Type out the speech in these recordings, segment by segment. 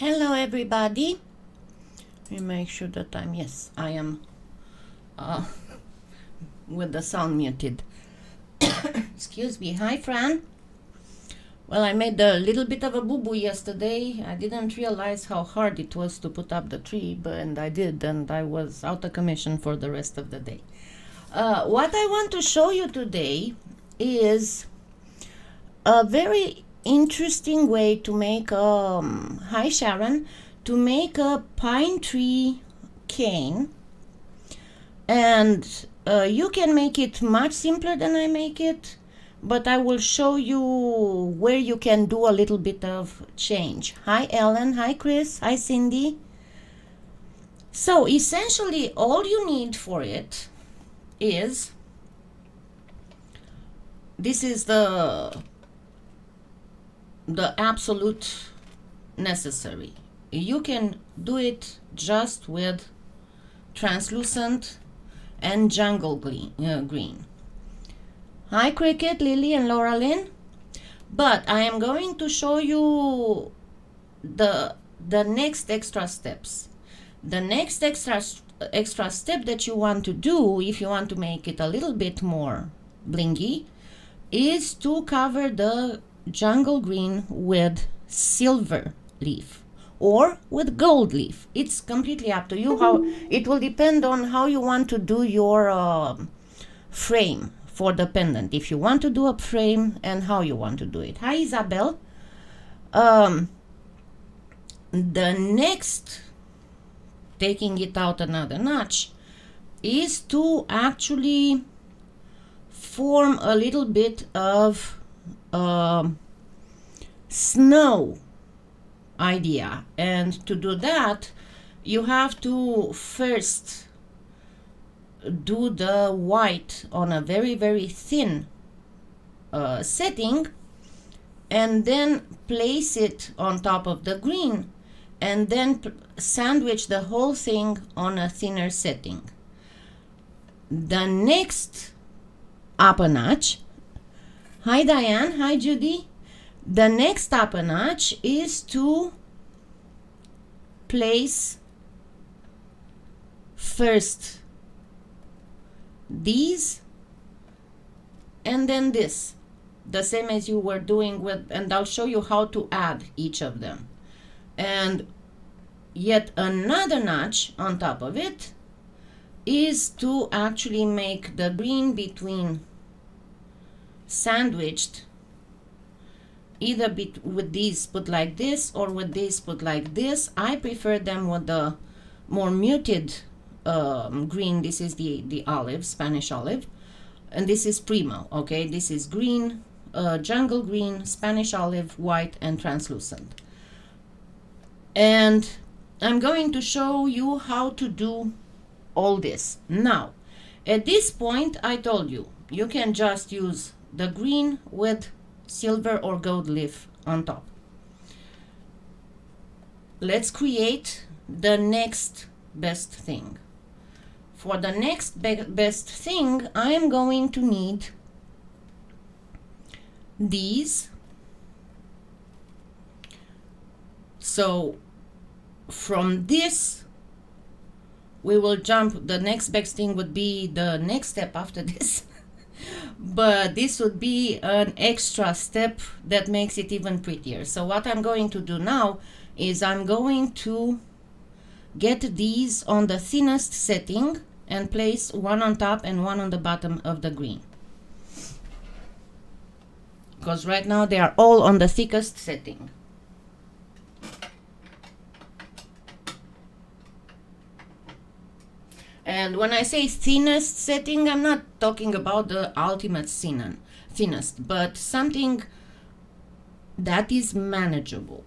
Hello everybody. Let me make sure that yes, I am with the sound muted. Excuse me. Hi Fran. Well, I made a little bit of a boo-boo yesterday. I didn't realize how hard it was to put up the tree, and I did, and I was out of commission for the rest of the day. What I want to show you today is a very interesting way to make hi Sharon, to make a pine tree cane, and you can make it much simpler than I make it, but I will show you where you can do a little bit of change. Hi Ellen, hi Chris, hi Cindy. So essentially all you need for it is, this is the absolute necessary. You can do it just with translucent and jungle green. Hi Cricket, Lily and Laura Lynn. But I am going to show you the next extra steps. The next extra step that you want to do, if you want to make it a little bit more blingy, is to cover the jungle green with silver leaf or with gold leaf. It's completely up to you. How it will depend on how you want to do your frame for the pendant, if you want to do a frame and how you want to do it. Hi Isabel. The next, taking it out another notch, is to actually form a little bit of snow idea. And to do that, you have to first do the white on a very, very thin setting, and then place it on top of the green, and then sandwich the whole thing on a thinner setting. The next up a notch, hi Diane, hi Judy. The next up a notch is to place first these and then this, the same as you were doing with, and I'll show you how to add each of them. And yet another notch on top of it is to actually make the green between sandwiched, either with these put like this or with these put like this. I prefer them with the more muted green. This is the olive, Spanish olive, and this is Premo. Okay, this is green, jungle green, Spanish olive, white, and translucent. And I'm going to show you how to do all this. Now, at this point, I told you, you can just use the green with silver or gold leaf on top. Let's create the next best thing. For the next best thing, I am going to need these. So from this, we will jump. The next best thing would be the next step after this. But this would be an extra step that makes it even prettier. So what I'm going to do now is I'm going to get these on the thinnest setting and place one on top and one on the bottom of the green, because right now they are all on the thickest setting. And when I say thinnest setting, I'm not talking about the ultimate thinnest, but something that is manageable.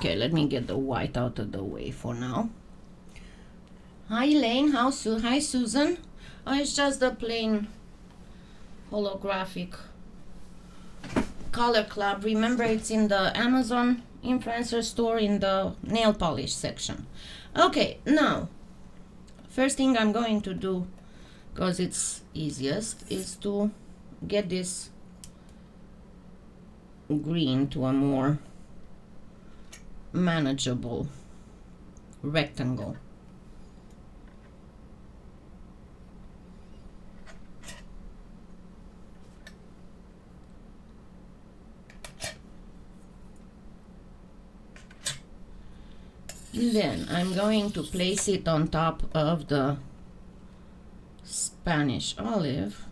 Okay, let me get the white out of the way for now. Hi Elaine, hi Susan. Oh, it's just the plain holographic color club. Remember, it's in the Amazon influencer store in the nail polish section. Okay, now first thing I'm going to do, because it's easiest, is to get this green to a more manageable rectangle. Then I'm going to place it on top of the Spanish olive.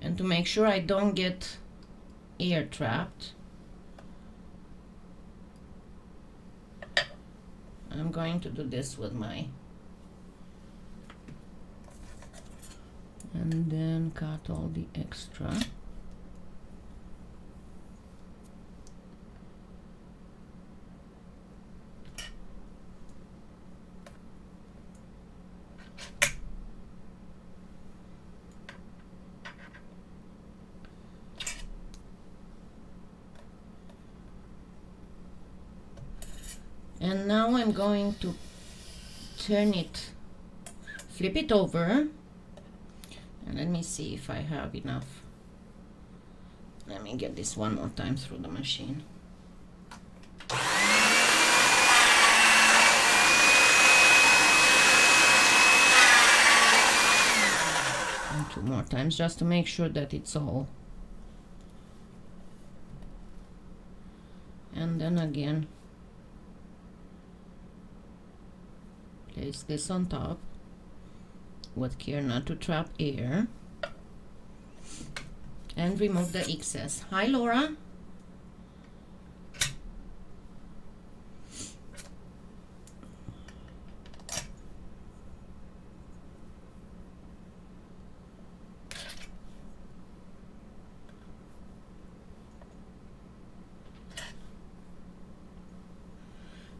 And to make sure I don't get air trapped, I'm going to do this with my, and then cut all the extra. And now I'm going to turn it, flip it over, and let me see if I have enough. Let me get this one more time through the machine. And two more times just to make sure that it's all. And then again, place this on top with care not to trap air, and remove the excess. Hi Laura.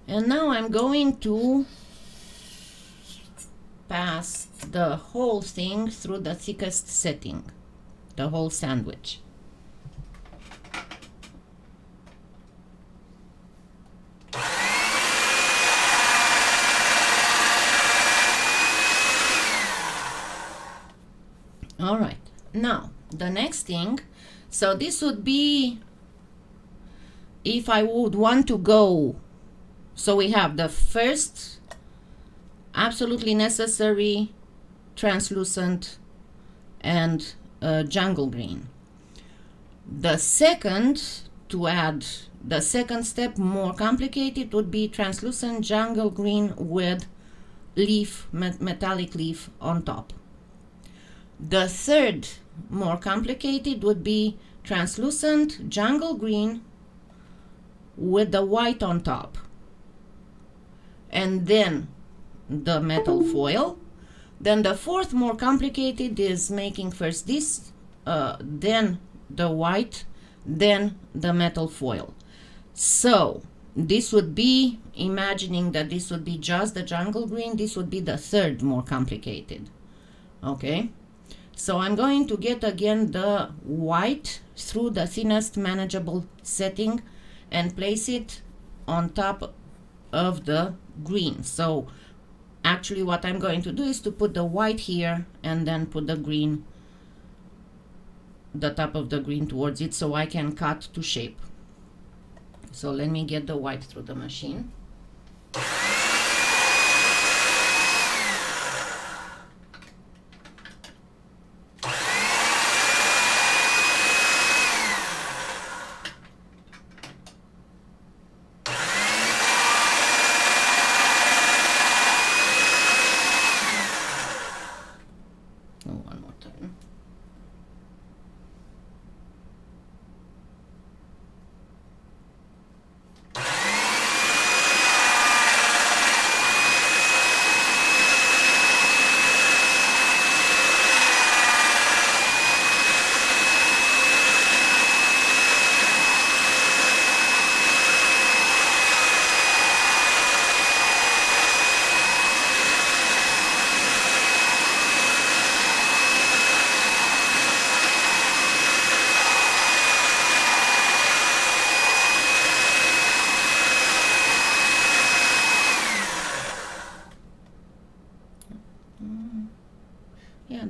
And now I'm going to pass the whole thing through the thickest setting, the whole sandwich. All right, now the next thing, so this would be if I would want to go, so we have the first absolutely necessary translucent and jungle green. The second, to add the second step, more complicated, would be translucent jungle green with leaf, metallic leaf on top. The third, more complicated, would be translucent jungle green with the white on top. And then the metal foil. Then the fourth, more complicated, is making first this, then the white, then the metal foil. So this would be, imagining that this would be just the jungle green, this would be the third more complicated. Okay, so I'm going to get again the white through the thinnest manageable setting and place it on top of the green. So actually what I'm going to do is to put the white here and then put the green, the top of the green towards it, so I can cut to shape. So let me get the white through the machine. One more time.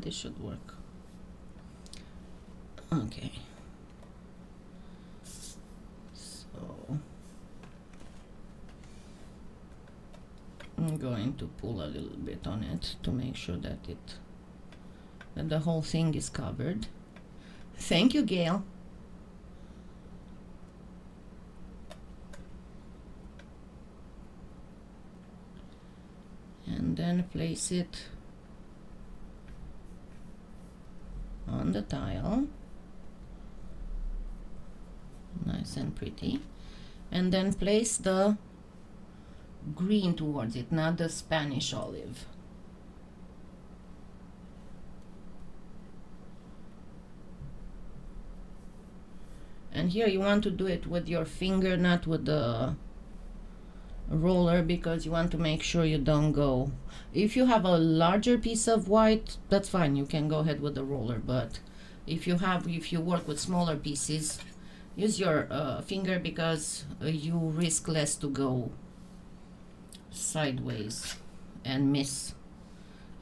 this should work. Okay. So I'm going to pull a little bit on it to make sure that the whole thing is covered. Thank you, Gail. And then place it on the tile, nice and pretty, and then place the green towards it, not the Spanish olive. And here you want to do it with your finger, not with the roller, because you want to make sure you don't go. If you have a larger piece of white, that's fine, you can go ahead with the roller, but if you work with smaller pieces, use your finger, because you risk less to go sideways and miss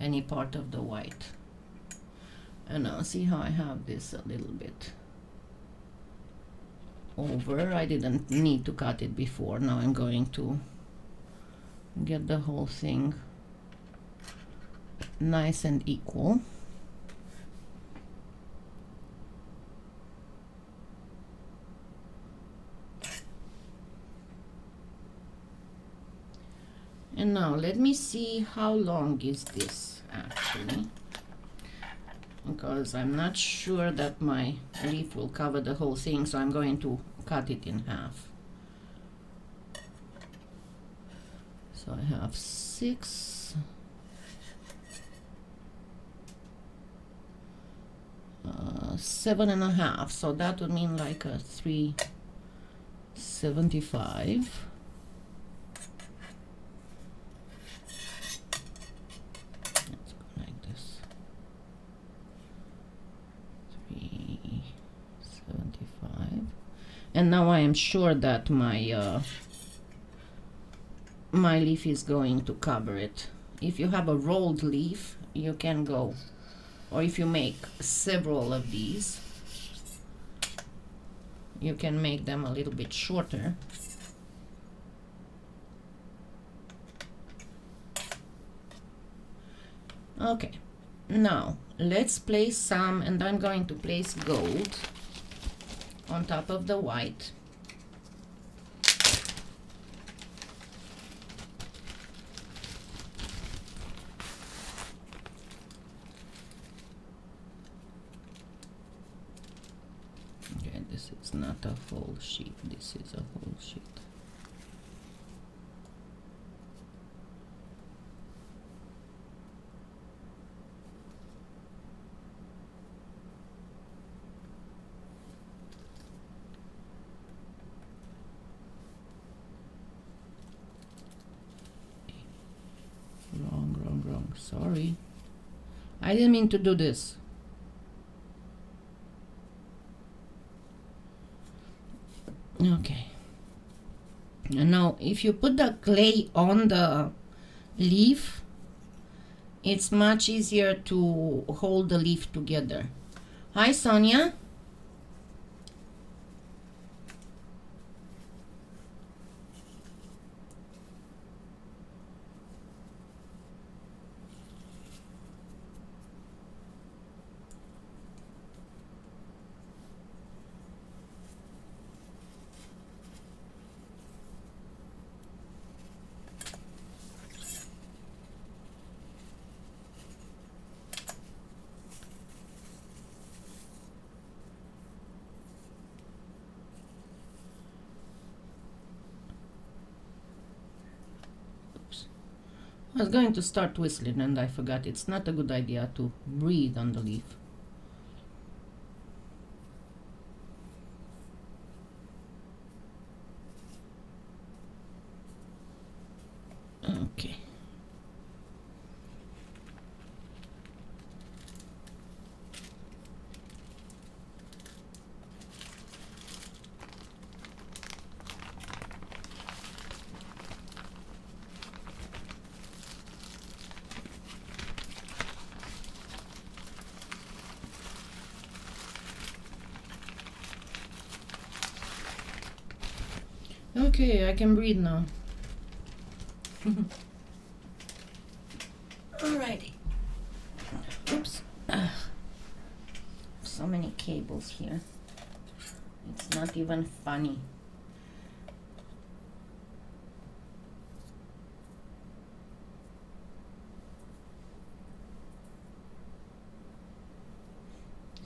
any part of the white. And now see how I have this a little bit over. I didn't need to cut it before. Now I'm going to get the whole thing nice and equal. And now let me see how long is this actually, because I'm not sure that my leaf will cover the whole thing, so I'm going to cut it in half. So I have 6, 7.5, so that would mean like a 375. Let's go like this. 375. And now I am sure that my my leaf is going to cover it. If you have a rolled leaf, you can go, or if you make several of these, you can make them a little bit shorter. Okay, now let's place some, and I'm going to place gold on top of the white. Okay, this is not a whole sheet, this is a whole sheet. Wrong, sorry. I didn't mean to do this. Okay. And now if you put the clay on the leaf, it's much easier to hold the leaf together. Hi, Sonia. I was going to start whistling and I forgot. It's not a good idea to breathe on the leaf. Okay. Okay, I can breathe now. Alrighty. Oops. So many cables here. It's not even funny.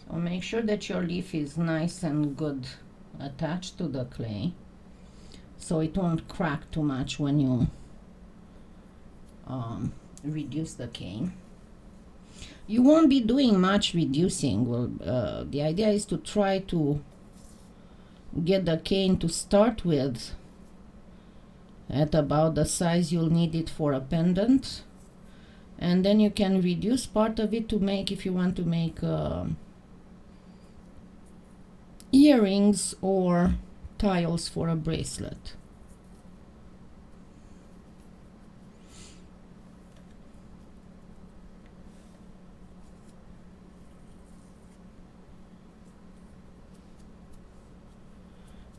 So make sure that your leaf is nice and good attached to the clay, so it won't crack too much when you reduce the cane. You won't be doing much reducing. Well, the idea is to try to get the cane to start with at about the size you'll need it for a pendant, and then you can reduce part of it to make, if you want to make earrings or tiles for a bracelet.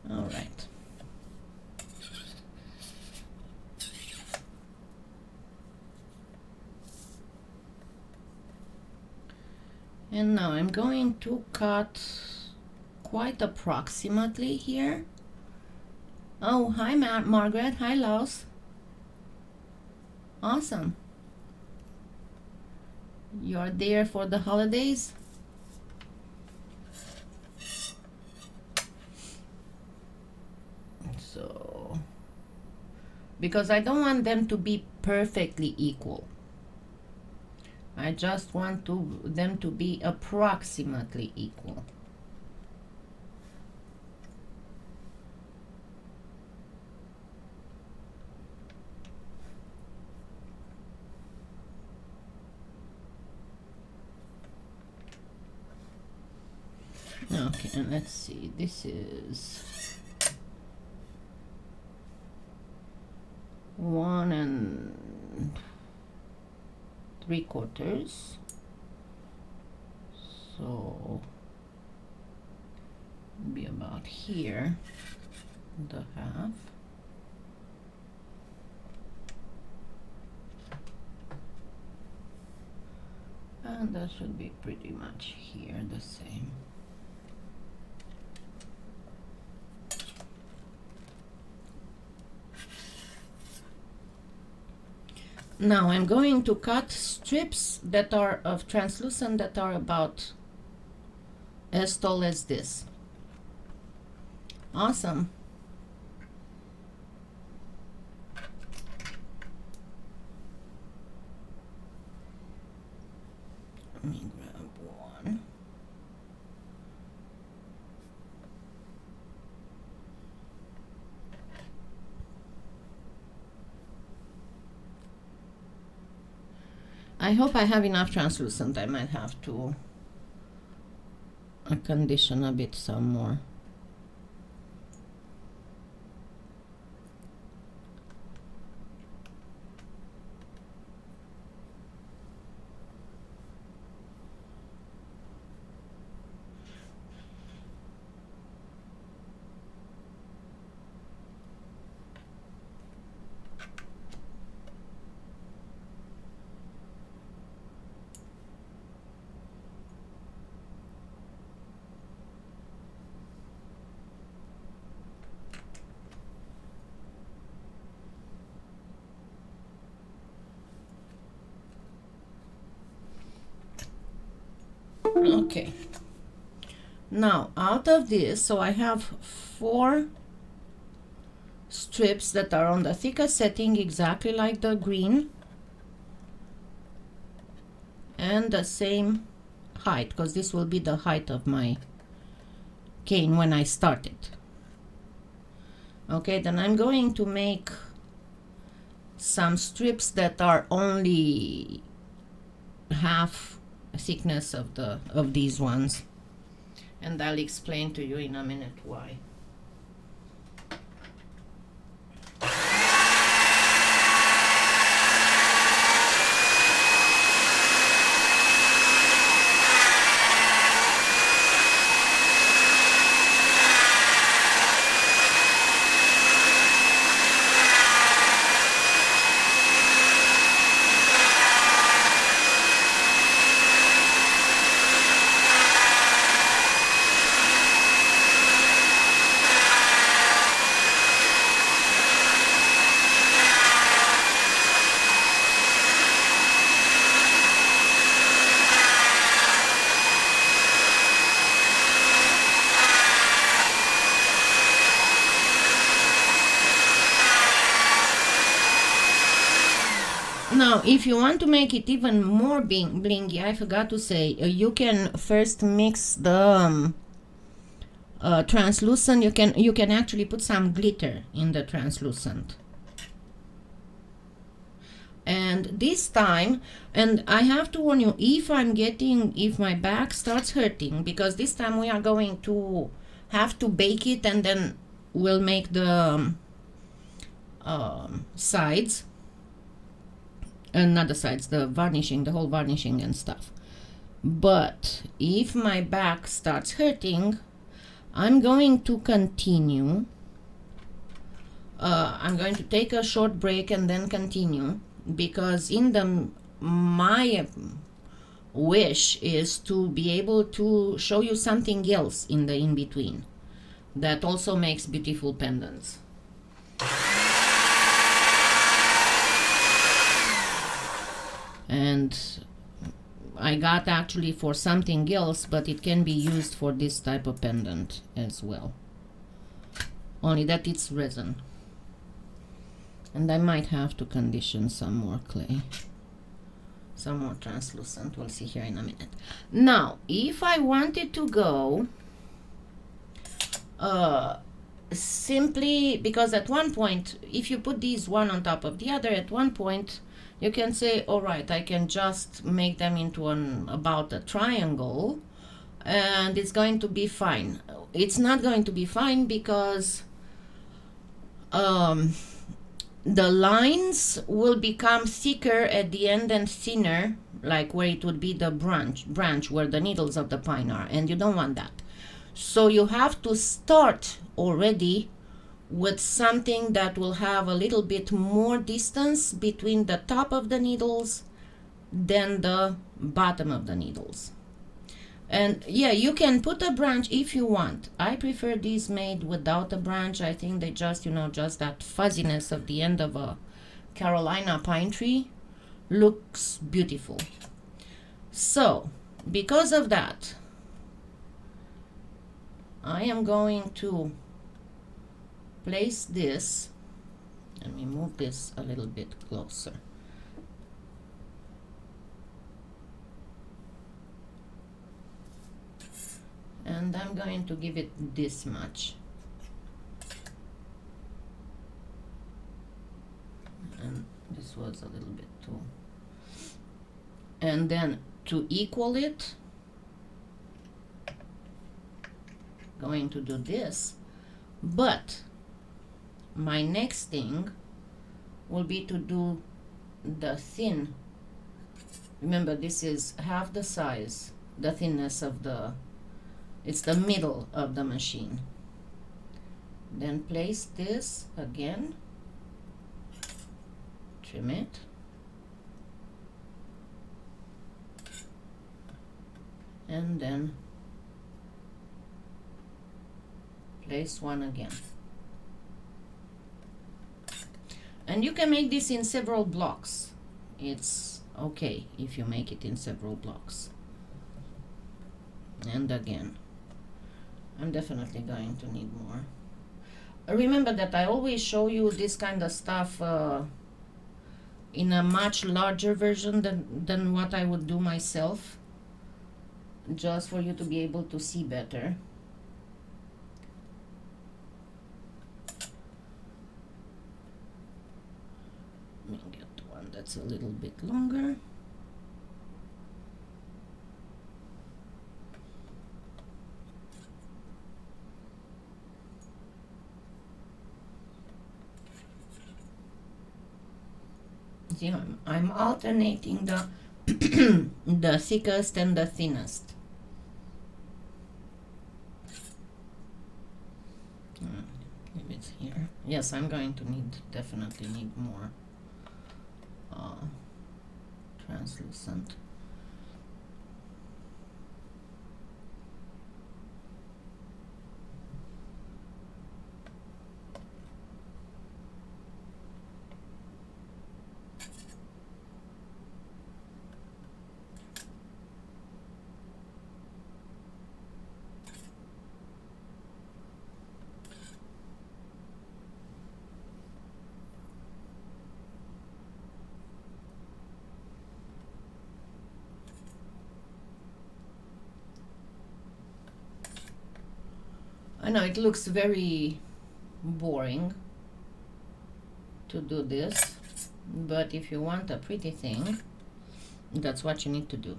All right. And now I'm going to cut quite approximately here. Oh, hi Margaret. Hi Laos. Awesome. You're there for the holidays? So, because I don't want them to be perfectly equal. I just want them to be approximately equal. Okay, and let's see, this is 1 3/4, so be about here, the half. And that should be pretty much here the same. Now I'm going to cut strips that are of translucent that are about as tall as this. Awesome. Let me grab one. I hope I have enough translucent. I might have to condition a bit some more. Okay, now out of this, so I have 4 strips that are on the thickest setting, exactly like the green, and the same height, because this will be the height of my cane when I start it. Okay, then I'm going to make some strips that are only half thickness of these ones, and I'll explain to you in a minute why. Now, if you want to make it even more blingy, I forgot to say, you can first mix the translucent. You can actually put some glitter in the translucent. And this time, and I have to warn you, if my back starts hurting, because this time we are going to have to bake it, and then we'll make the sides, and not the sides, the varnishing, the whole varnishing and stuff. But if my back starts hurting, I'm going to continue. I'm going to take a short break and then continue, because my wish is to be able to show you something else in the in-between that also makes beautiful pendants. And I got actually for something else, but it can be used for this type of pendant as well, only that it's resin. And I might have to condition some more clay, some more translucent. We'll see here in a minute. Now, if I wanted to go simply, because at one point, if you put these one on top of the other, at one point you can say, all right, I can just make them into about a triangle, and it's going to be fine. It's not going to be fine, because the lines will become thicker at the end and thinner, like where it would be the branch where the needles of the pine are, and you don't want that. So you have to start already with something that will have a little bit more distance between the top of the needles than the bottom of the needles. And yeah, you can put a branch if you want. I prefer these made without a branch. I think they just, just that fuzziness of the end of a Carolina pine tree looks beautiful. So, because of that, I am going to place this. Let me move this a little bit closer. And I'm going to give it this much. And this was a little bit too. And then to equal it, going to do this. But my next thing will be to do the thin. Remember, this is half the size, the thinness of it's the middle of the machine. Then place this again, trim it, and then place one again. And you can make this in several blocks. It's okay if you make it in several blocks. And again, I'm definitely going to need more. Remember that I always show you this kind of stuff in a much larger version than what I would do myself, just for you to be able to see better. Let me get one that's a little bit longer. See, I'm alternating the the thickest and the thinnest. Leave it here. Yes, I'm going to definitely need more translucent. know it looks very boring to do this, but if you want a pretty thing, that's what you need to do.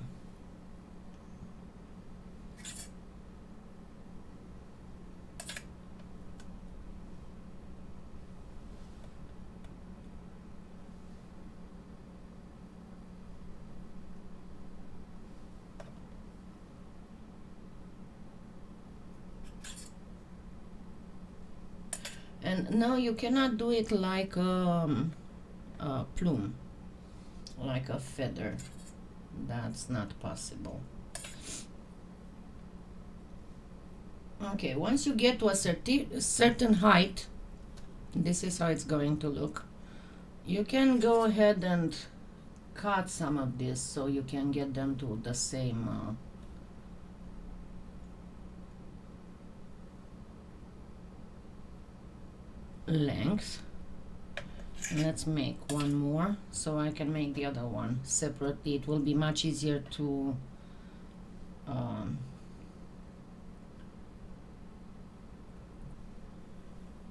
And now you cannot do it like a plume, like a feather. That's not possible. Okay, once you get to a certain height, this is how it's going to look. You can go ahead and cut some of this so you can get them to the same length. Let's make one more so I can make the other one separately. It will be much easier to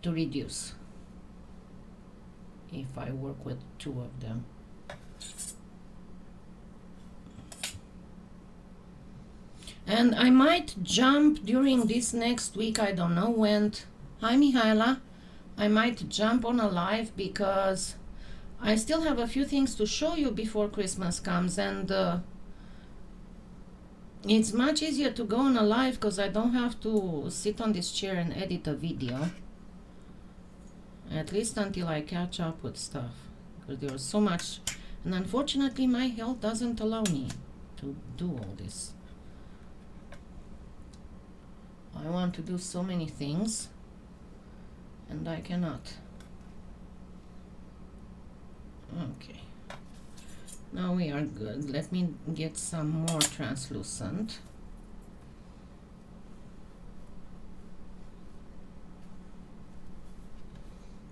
reduce if I work with two of them. And I might jump during this next week, I don't know when. Hi Mihaela. I might jump on a live because I still have a few things to show you before Christmas comes, and it's much easier to go on a live because I don't have to sit on this chair and edit a video, at least until I catch up with stuff, because there's so much, and unfortunately my health doesn't allow me to do all this. I want to do so many things and I cannot. Okay, now we are good. Let me get some more translucent.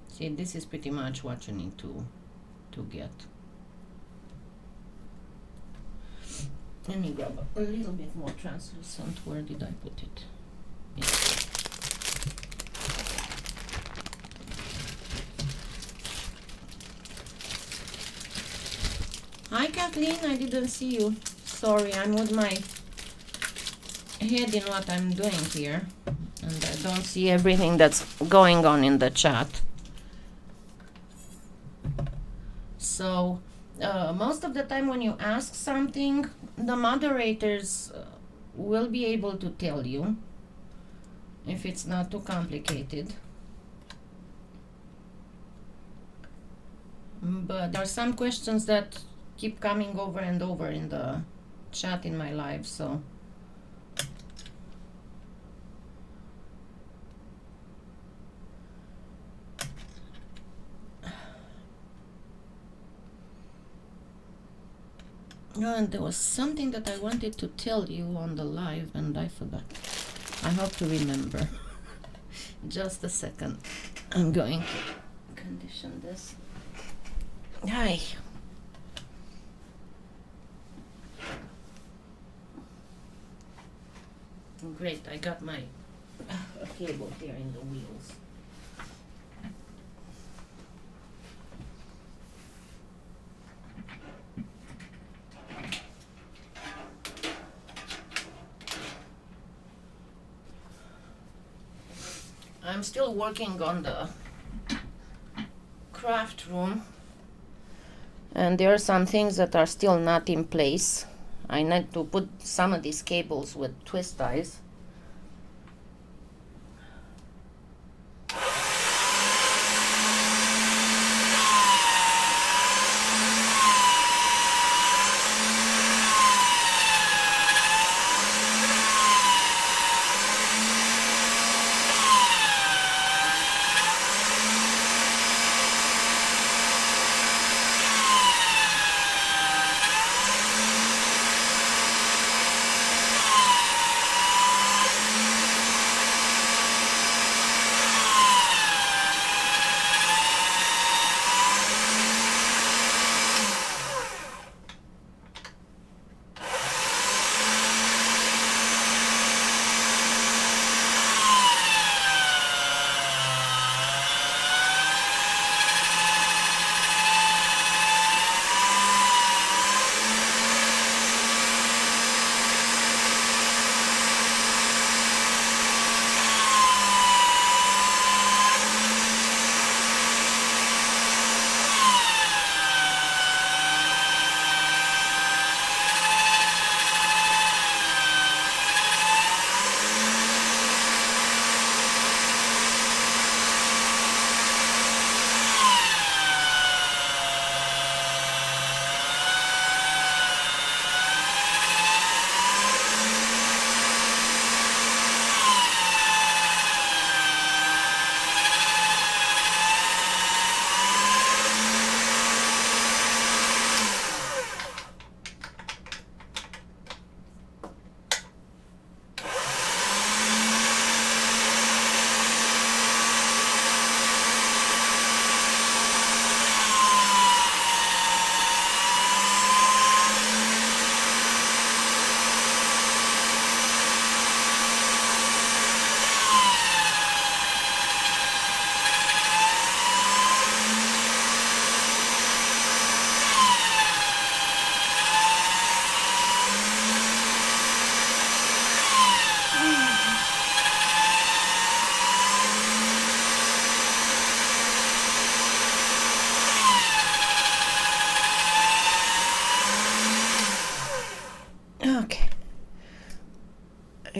See, this is pretty much what you need to get. Let me grab a little bit more translucent. Where did I put it? Yeah. Hi Kathleen, I didn't see you. Sorry, I'm with my head in what I'm doing here, and I don't see everything that's going on in the chat. So most of the time when you ask something, the moderators will be able to tell you if it's not too complicated. But there are some questions that keep coming over and over in the chat in my live, so and there was something that I wanted to tell you on the live and I forgot. I hope to remember. Just a second. I'm going to condition this. Hi. Great, I got my cable here in the wheels. I'm still working on the craft room, and there are some things that are still not in place. I need to put some of these cables with twist ties.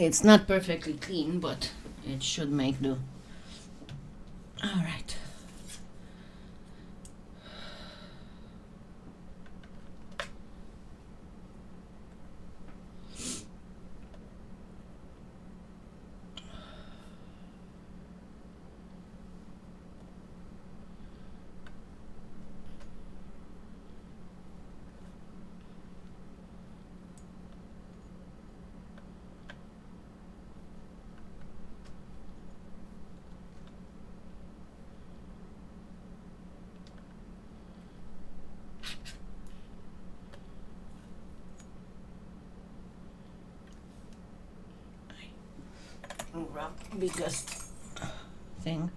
It's not perfectly clean, but it should make do. All right. Grab biggest thing.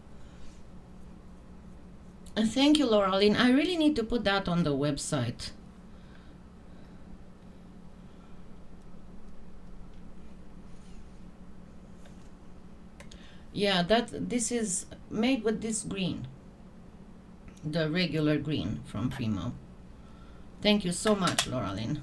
Thank you, Lauraline. I really need to put that on the website. Yeah, this is made with this green, the regular green from Premo. Thank you so much, Lauraline.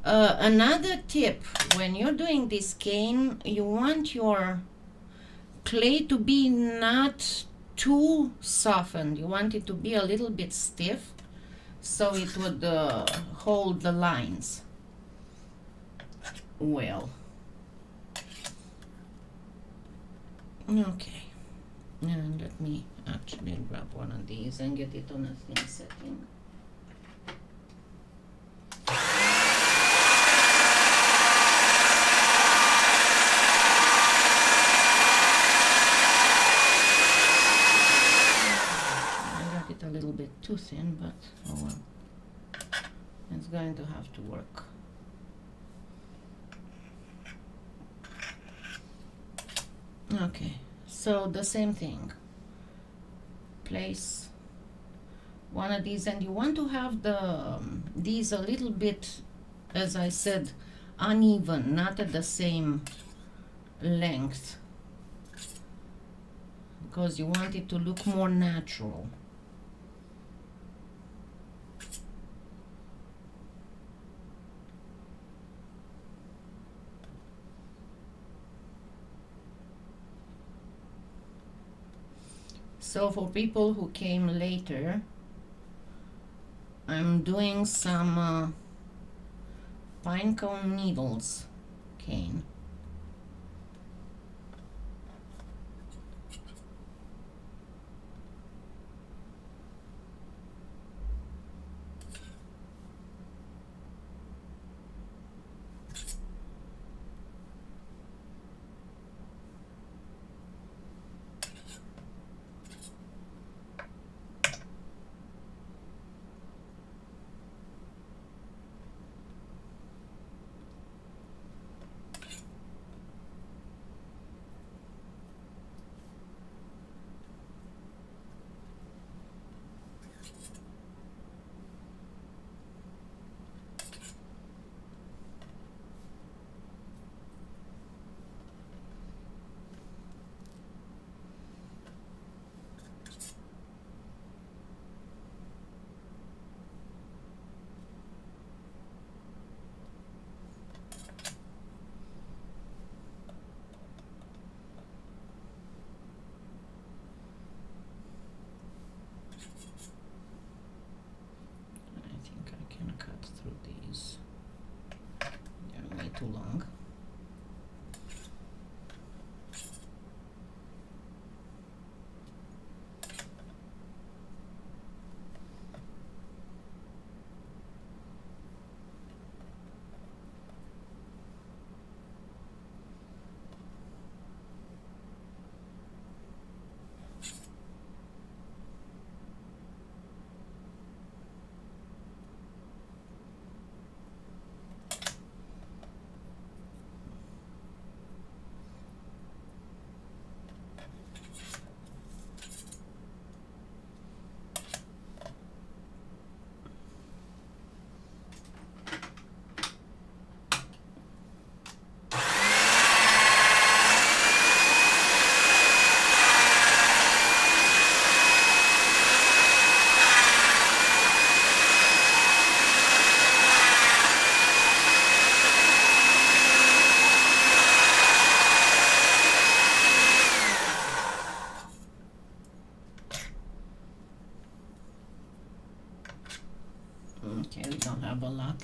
Another tip, when you're doing this cane, you want your clay to be not too softened. You want it to be a little bit stiff, so it would hold the lines well. Okay, and let me actually grab one of these and get it on a thin setting. A little bit too thin, but oh well, it's going to have to work. Okay, so the same thing, place one of these, and you want to have the these a little bit, as I said, uneven, not at the same length, because you want it to look more natural. So for people who came later, I'm doing some pine cone needles cane.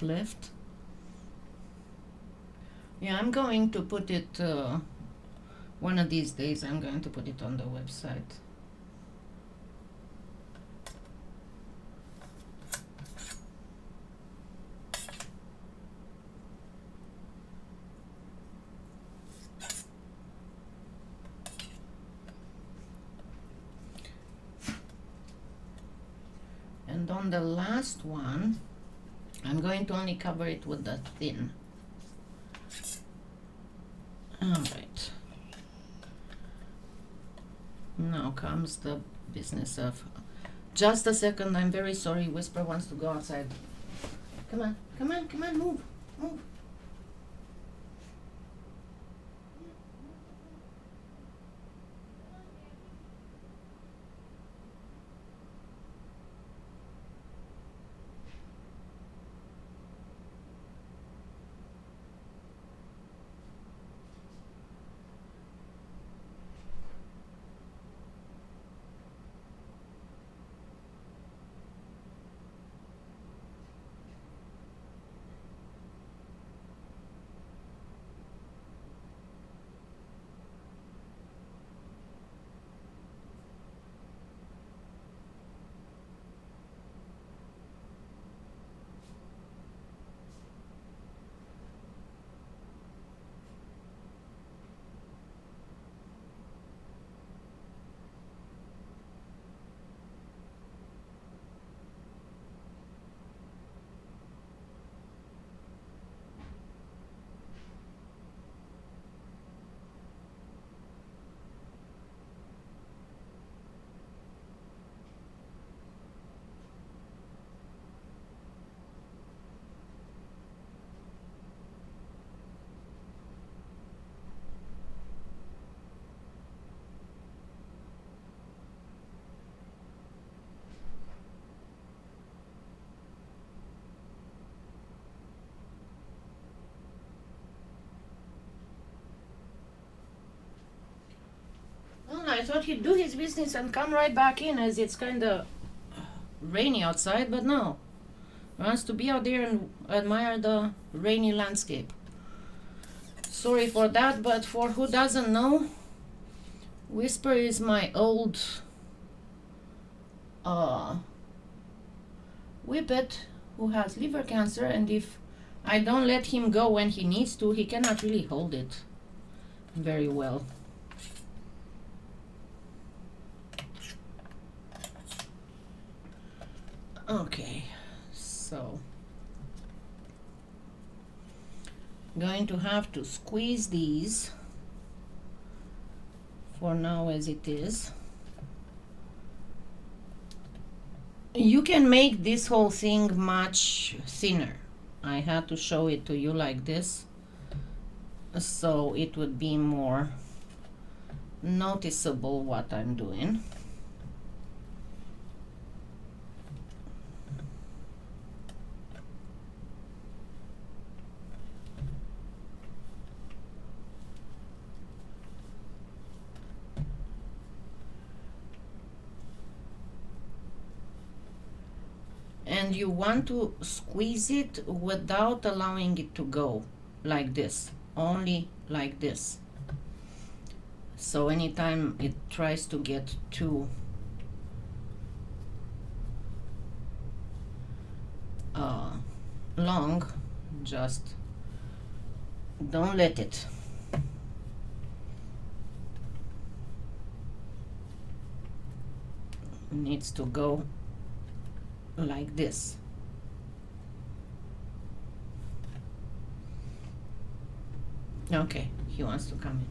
minute left. Yeah, I'm going to put it, one of these days I'm going to put it on the website. And on the last one, I'm going to only cover it with the thin. Alright. Now comes the business of... Just a second, I'm very sorry. Whisper wants to go outside. Come on, come on, come on, move, move. I thought he'd do his business and come right back in as it's kind of rainy outside, but no. He wants to be out there and admire the rainy landscape. Sorry for that, but for who doesn't know, Whisper is my old whippet who has liver cancer, and if I don't let him go when he needs to, he cannot really hold it very well. Okay, so going to have to squeeze these for now as it is. You can make this whole thing much thinner. I had to show it to you like this so it would be more noticeable what I'm doing. And you want to squeeze it without allowing it to go like this, only like this. So anytime it tries to get too long, just don't let it. It needs to go like this. Okay, he wants to come in.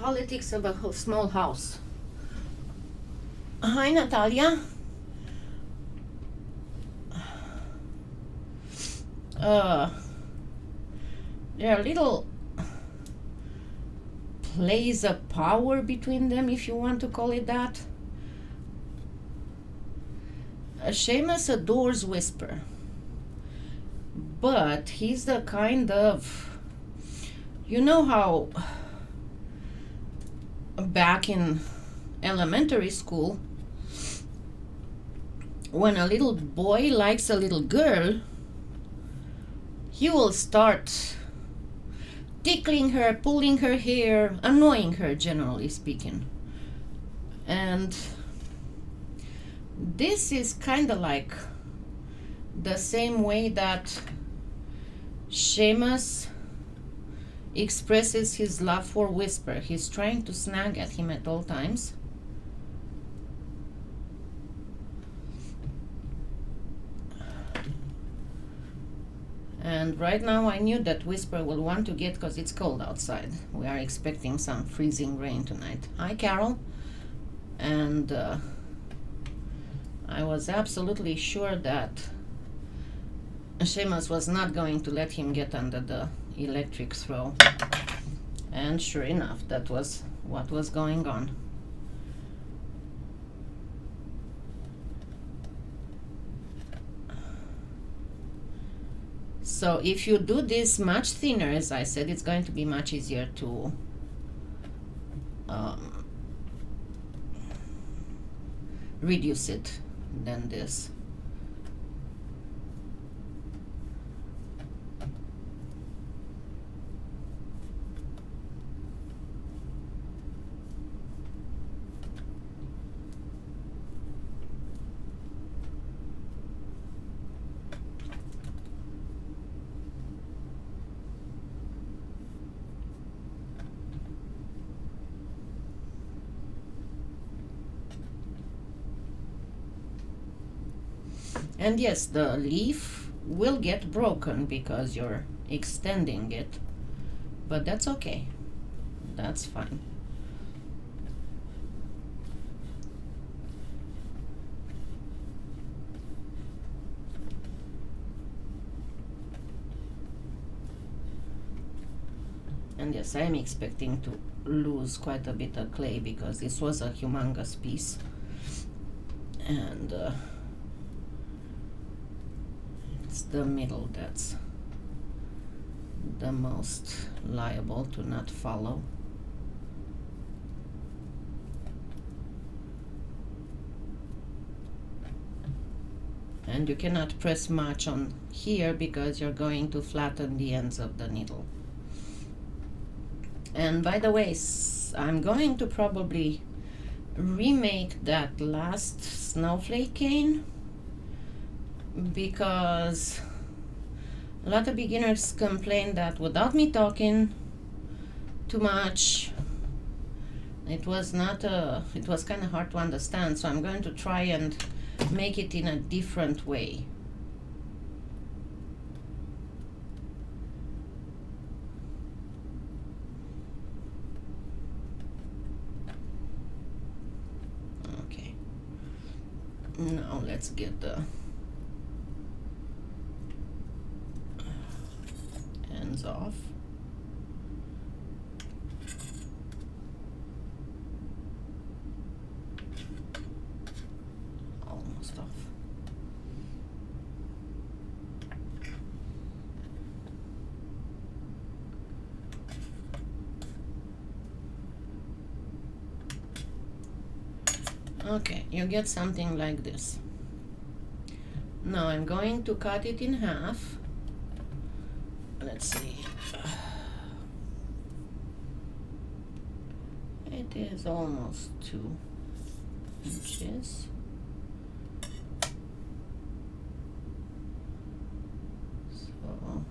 politics of a small house. Hi, Natalia. There are little plays of power between them, if you want to call it that. Seamus adores Whisper, but he's the kind of, you know how back in elementary school, when a little boy likes a little girl, he will start tickling her, pulling her hair, annoying her, generally speaking. And this is kind of like the same way that Seamus expresses his love for Whisper. He's trying to snag at him at all times. And right now I knew that Whisper will want to get, because it's cold outside. We are expecting some freezing rain tonight. Hi, Carol. And I was absolutely sure that Seamus was not going to let him get under the electric throw. And sure enough, that was what was going on. So if you do this much thinner, as I said, it's going to be much easier to reduce it than this. And yes, the leaf will get broken because you're extending it, but that's okay. That's fine. And yes, I am expecting to lose quite a bit of clay because this was a humongous piece. And it's the middle that's the most liable to not follow. And you cannot press much on here because you're going to flatten the ends of the needle. And by the way, I'm going to probably remake that last snowflake cane, because a lot of beginners complain that without me talking too much, it was kind of hard to understand. So I'm going to try and make it in a different way. Okay, now let's get the ends off. Almost off. Okay, you get something like this. Now I'm going to cut it in half. Let's see. It is almost 2 inches. So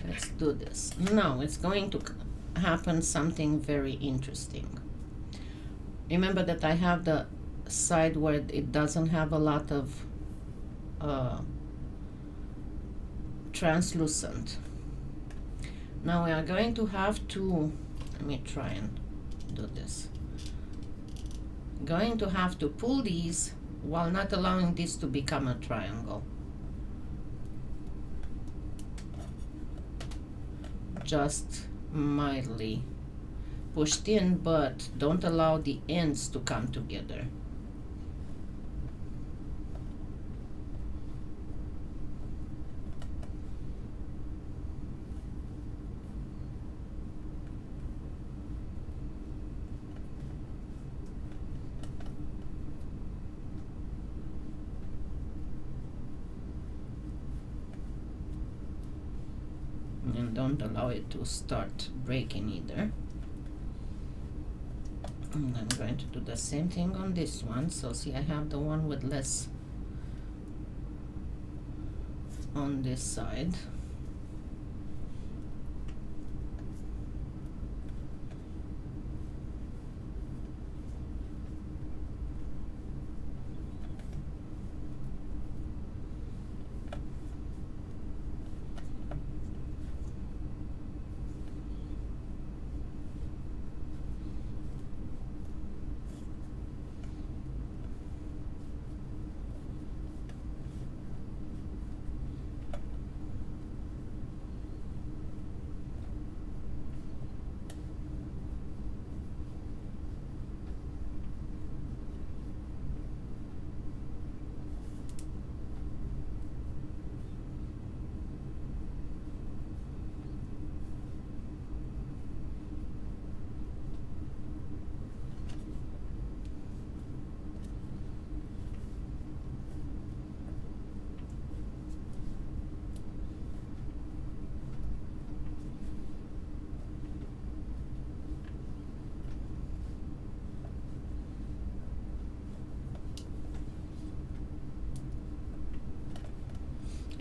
let's do this. Now it's going to happen something very interesting. Remember that I have the side where it doesn't have a lot of translucent. Now we are going to have to Let me try and do this. Going to have to pull these while not allowing this to become a triangle. Just mildly pushed in, but don't allow the ends to come together. And don't allow it to start breaking either. And I'm going to do the same thing on this one. So see, I have the one with less on this side.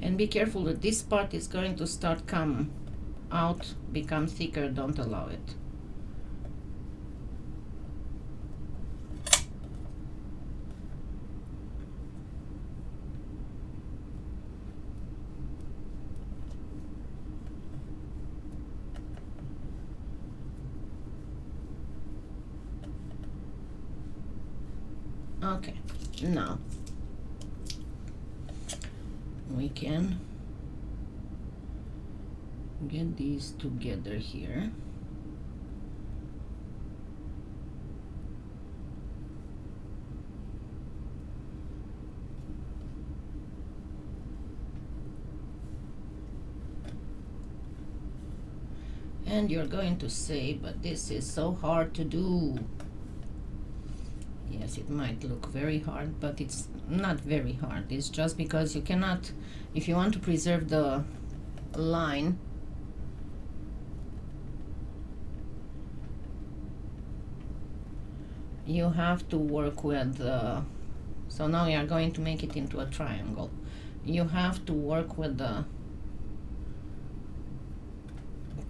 And be careful that this part is going to start come out, become thicker. Don't allow it. Okay, now we can get these together here. And you're going to say, but this is so hard to do. Yes, it might look very hard, but it's not very hard. It's just because you cannot, if you want to preserve the line, you have to work with, so now you are going to make it into a triangle. You have to work with the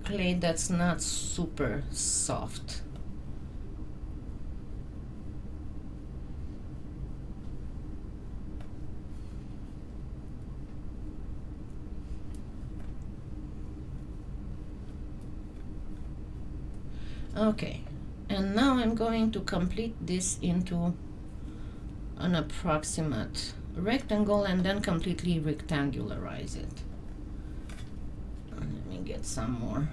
clay that's not super soft. Okay, and now I'm going to complete this into an approximate rectangle and then completely rectangularize it. Let me get some more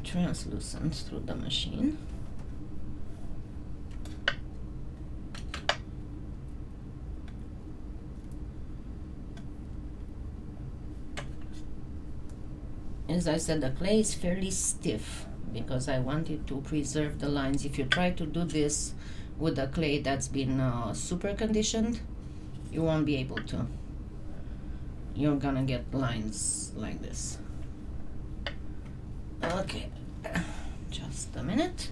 translucent through the machine. As I said, the clay is fairly stiff because I wanted to preserve the lines. If you try to do this with a clay that's been super conditioned, you won't be able to. You're gonna get lines like this. Okay, just a minute.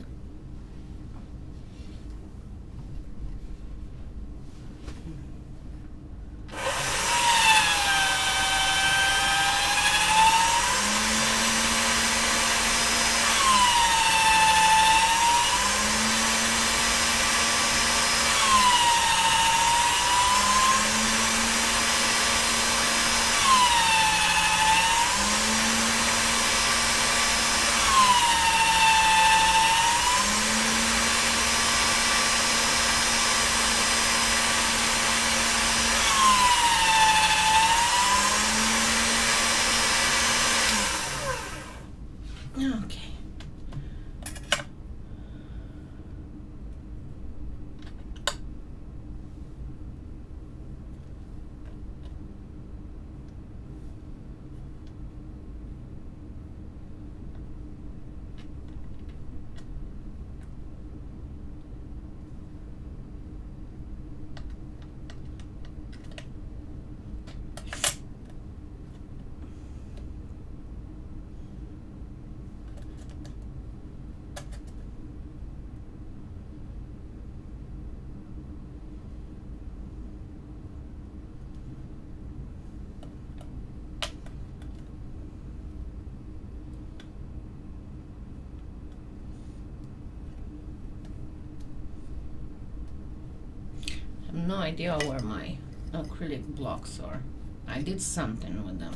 No idea where my acrylic blocks are. I did something with them,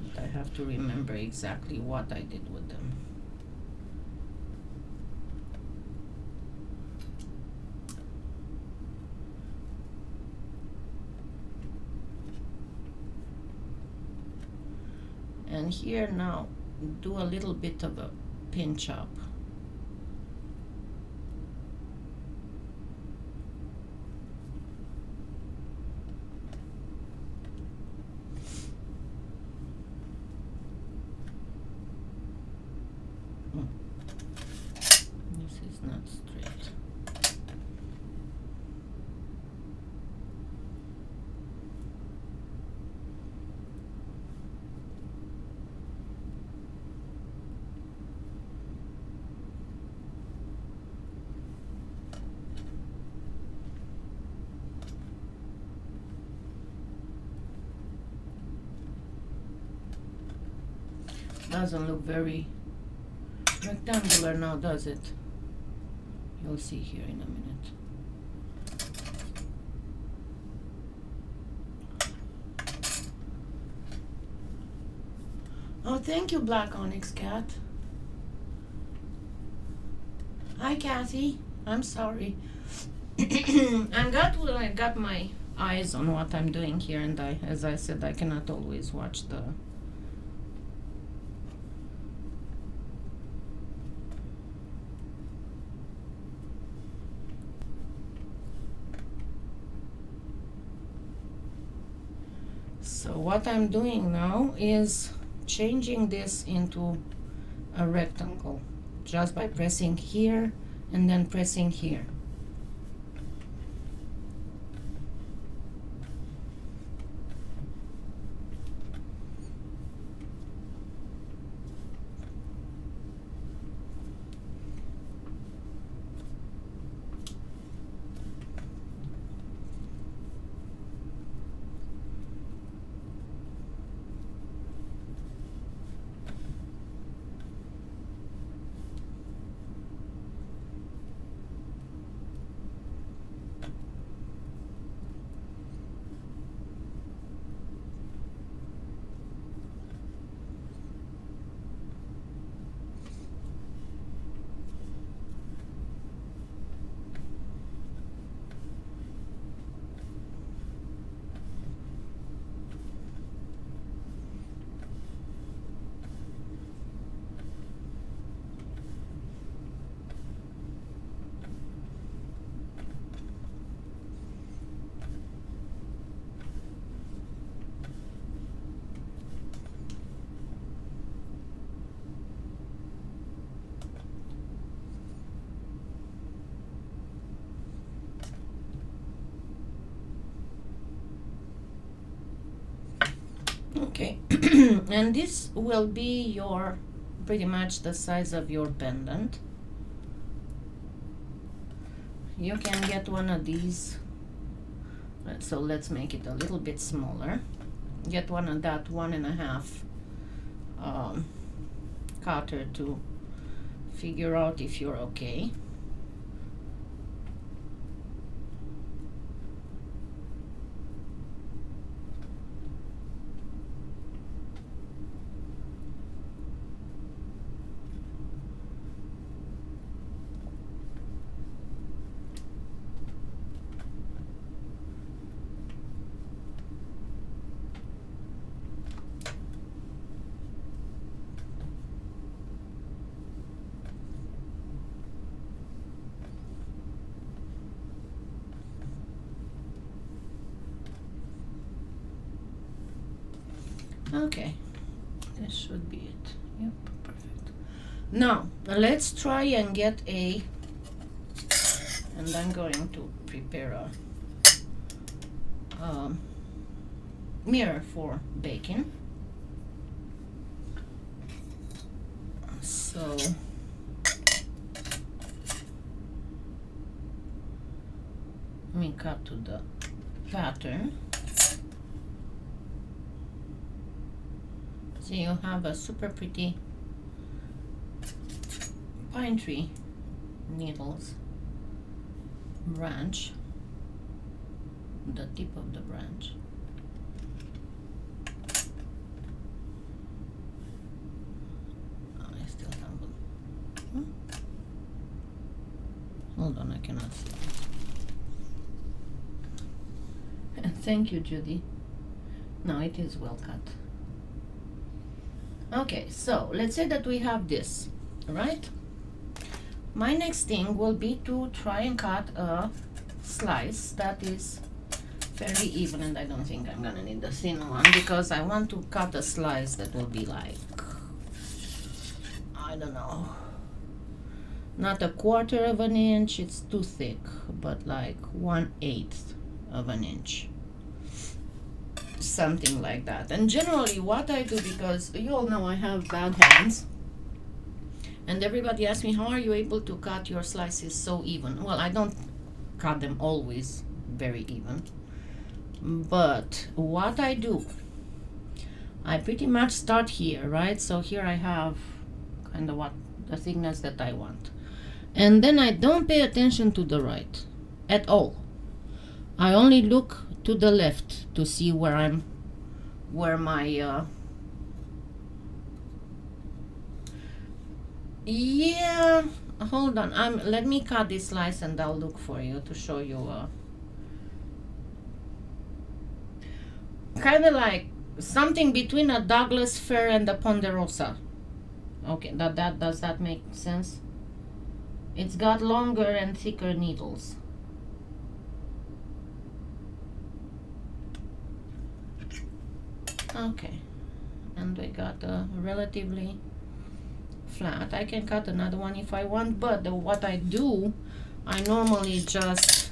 but I have to remember exactly what I did with them. And here now, do a little bit of a pinch up. This is not straight. Doesn't look very rectangular now, does it? You'll see here in a minute. Oh, thank you, Black Onyx Cat. Hi, Kathy. I'm sorry. I got my eyes on what I'm doing here, and as I said, I cannot always watch the So what I'm doing now is changing this into a rectangle just by pressing here and then pressing here. Okay, and this will be your pretty much the size of your pendant. You can get one of these, so let's make it a little bit smaller. Get one of that 1.5 cutter to figure out if you're okay. Okay, this should be it. Yep, perfect. Now, let's try and get and I'm going to prepare a mirror for baking. So, let me cut to the pattern. So you have a super pretty pine tree needles branch. the tip of the branch. I still haven't. Hold on, I cannot see. Thank you, Judy. No, it is well cut. Okay, so let's say that we have this, right? My next thing will be to try and cut a slice that is fairly even, and I don't think I'm gonna need the thin one because I want to cut a slice that will be like, I don't know, not a quarter of an inch, it's too thick, but like 1/8 of an inch, something like that. And generally what I do, because you all know I have bad hands, and everybody asks me, how are you able to cut your slices so even? Well, I don't cut them always very even, but what I do, I pretty much start here, right? So here I have kind of what the thickness that I want, and then I don't pay attention to the right at all. I only look to the left to see where my yeah, hold on, let me cut this slice and I'll look for you to show you kind of like something between a Douglas fir and a ponderosa. Okay, does that make sense? It's got longer and thicker needles. Okay, and we got a relatively flat. I can cut another one if I want, but what I do, I normally just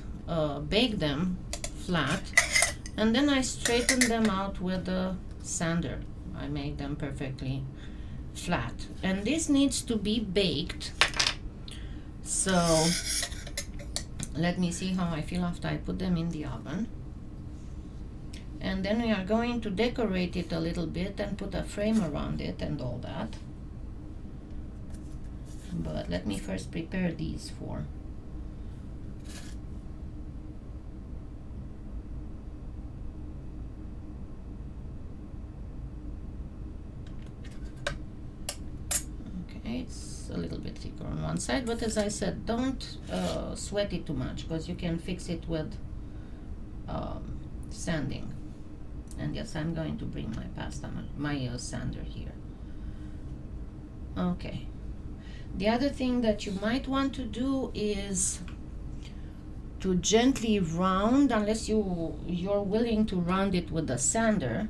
bake them flat, and then I straighten them out with a sander. I make them perfectly flat, and this needs to be baked. So let me see how I feel after I put them in the oven. And then we are going to decorate it a little bit and put a frame around it and all that. But let me first prepare these four. Okay, it's a little bit thicker on one side, but as I said, don't sweat it too much because you can fix it with sanding. And yes, I'm going to bring my sander here. Okay. The other thing that you might want to do is to gently round, unless you're willing to round it with a sander.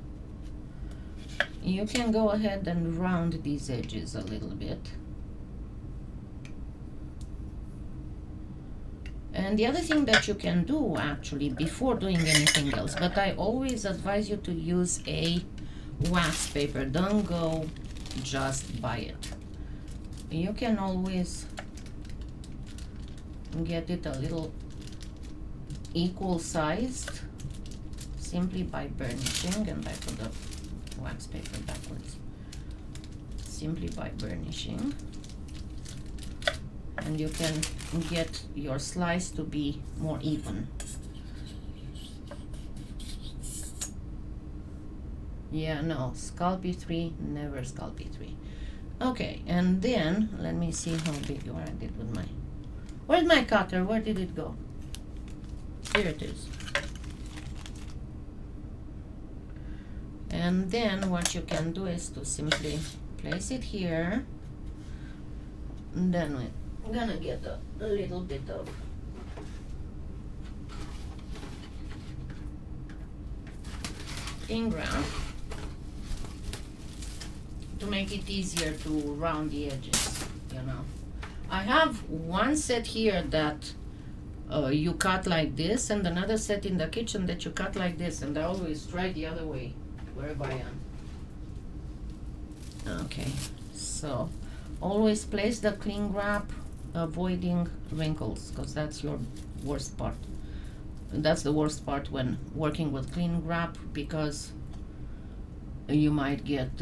You can go ahead and round these edges a little bit. And the other thing that you can do actually before doing anything else, but I always advise you to use a wax paper. Don't go just by it. You can always get it a little equal sized simply by burnishing, and I put the wax paper backwards. Simply by burnishing. And you can get your slice to be more even. Yeah, no, Sculpey 3, never Sculpey 3. Okay, and then let me see how big you are. I did with my. Where's my cutter? Where did it go? Here it is. And then what you can do is to simply place it here. And then we're gonna get a little bit of inground to make it easier to round the edges, you know. I have one set here that you cut like this, and another set in the kitchen that you cut like this, and I always try the other way wherever I am. Okay, so always place the cling wrap avoiding wrinkles, because that's your worst part. That's the worst part when working with cling wrap, because you might get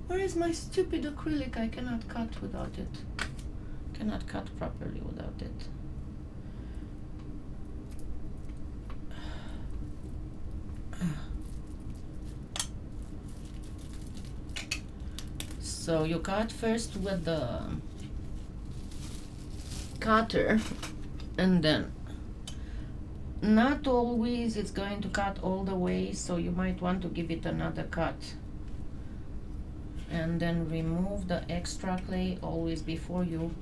where is my stupid acrylic? I cannot cut without it. Cannot cut properly without it. So you cut first with the cutter, and then not always it's going to cut all the way, so you might want to give it another cut, and then remove the extra clay always before you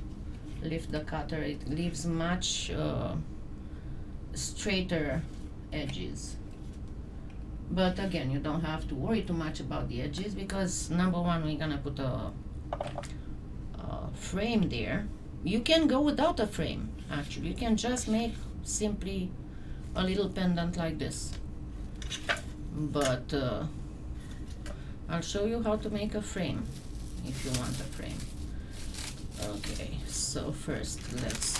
lift the cutter. It leaves much straighter edges. But again, you don't have to worry too much about the edges, because number one, we're gonna put a frame there. You can go without a frame, actually. You can just make simply a little pendant like this. But I'll show you how to make a frame if you want a frame. Okay, so first let's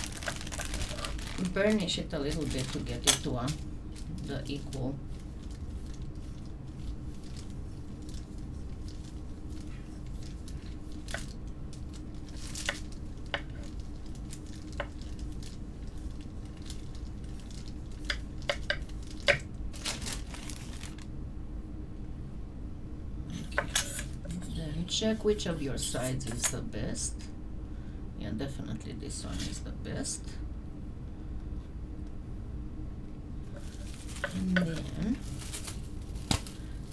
burnish it a little bit to get it to the equal. Check which of your sides is the best. Yeah, definitely this one is the best. And then,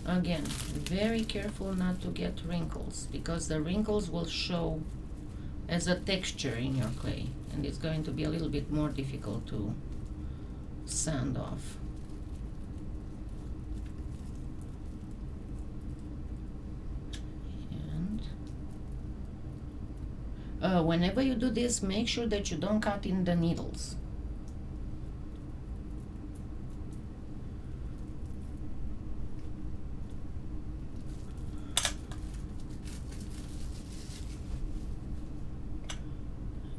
again, very careful not to get wrinkles, because the wrinkles will show as a texture in your clay, and it's going to be a little bit more difficult to sand off. Whenever you do this, make sure that you don't cut in the needles.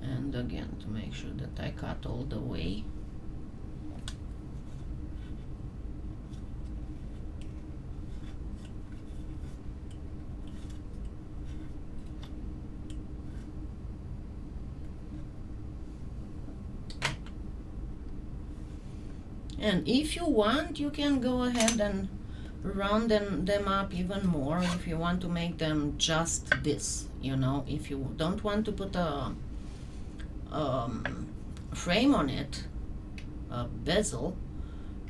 And again, to make sure that I cut all the way. And if you want, you can go ahead and round them up even more if you want to make them just this, you know. If you don't want to put a frame on it, a bezel,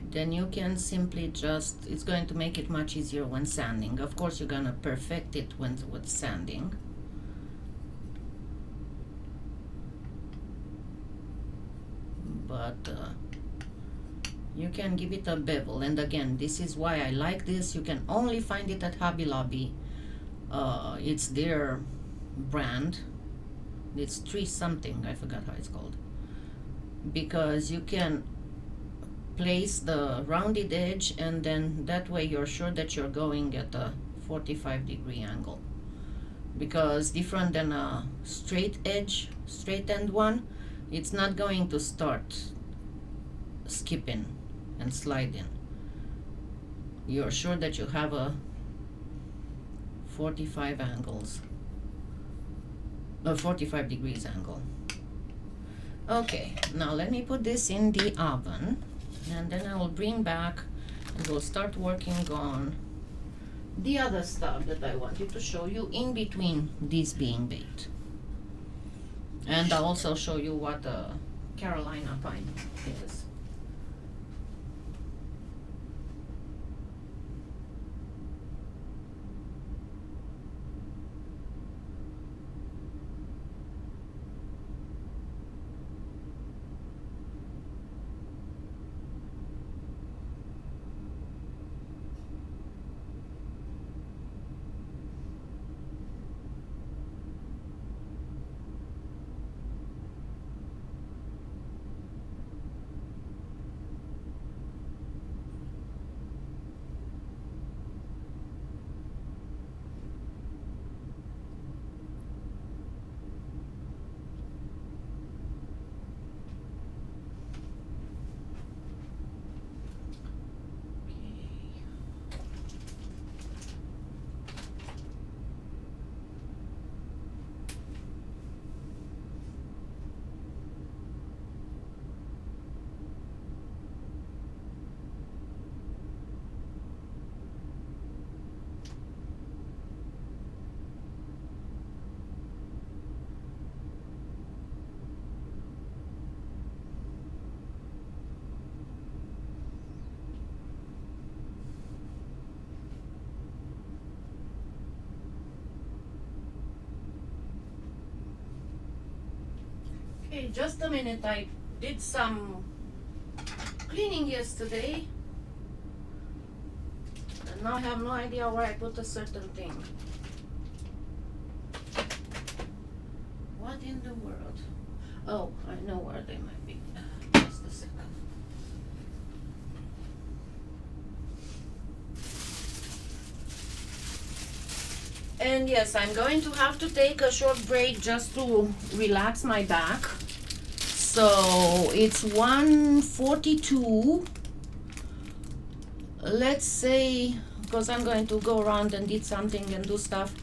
then you can simply just, it's going to make it much easier when sanding. Of course, you're gonna perfect it with sanding. But you can give it a bevel. And again, this is why I like this. You can only find it at Hobby Lobby. It's their brand. It's 3 something, I forgot how it's called. Because you can place the rounded edge, and then that way you're sure that you're going at a 45-degree angle. Because different than a straight edge, straight end one, it's not going to start skipping and sliding. You're sure that you have a 45 degrees angle. Okay, now let me put this in the oven, and then I will bring back and we'll start working on the other stuff that I wanted to show you in between these being baked. And I'll also show you what a Carolina pine is. Okay, just a minute. I did some cleaning yesterday, and now I have no idea where I put a certain thing. What in the world? Oh, I know where they might be. Just a second. And yes, I'm going to have to take a short break just to relax my back. So it's 1:42. Let's say, because I'm going to go around and eat something and do stuff.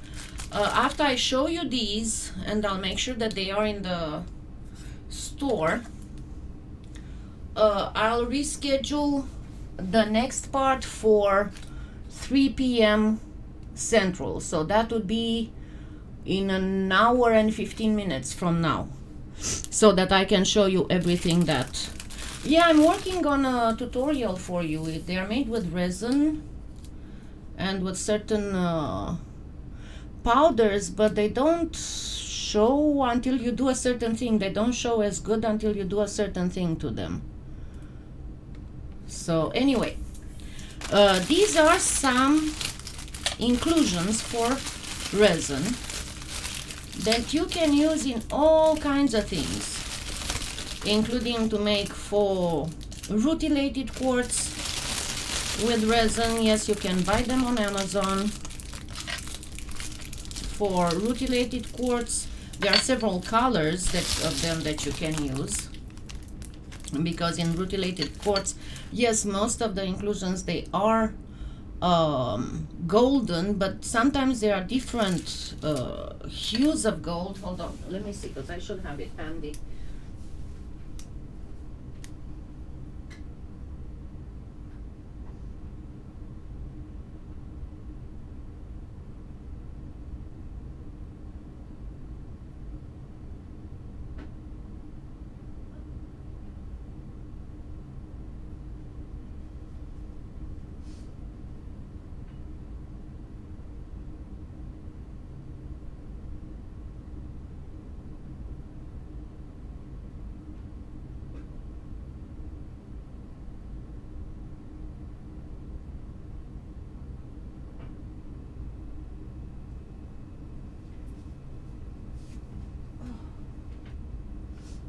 After I show you these, and I'll make sure that they are in the store, I'll reschedule the next part for 3 p.m. Central. So that would be in an hour and 15 minutes from now, so that I can show you everything that... Yeah, I'm working on a tutorial for you. They are made with resin and with certain powders, but they don't show until you do a certain thing. They don't show as good until you do a certain thing to them. So anyway, these are some inclusions for resin that you can use in all kinds of things, including to make for rutilated quartz with resin. Yes, you can buy them on Amazon for rutilated quartz. There are several colors of them that you can use, because in rutilated quartz, yes, most of the inclusions, they are golden, but sometimes there are different hues of gold. Hold on, let me see, because I should have it handy.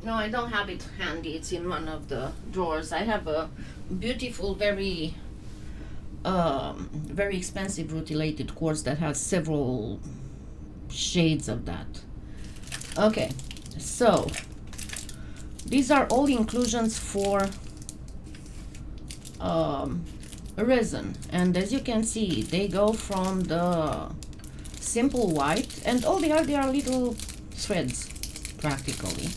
No, I don't have it handy. It's in one of the drawers. I have a beautiful, very very expensive rutilated quartz that has several shades of that. Okay, so these are all inclusions for resin, and as you can see, they go from the simple white, and all they are little threads practically.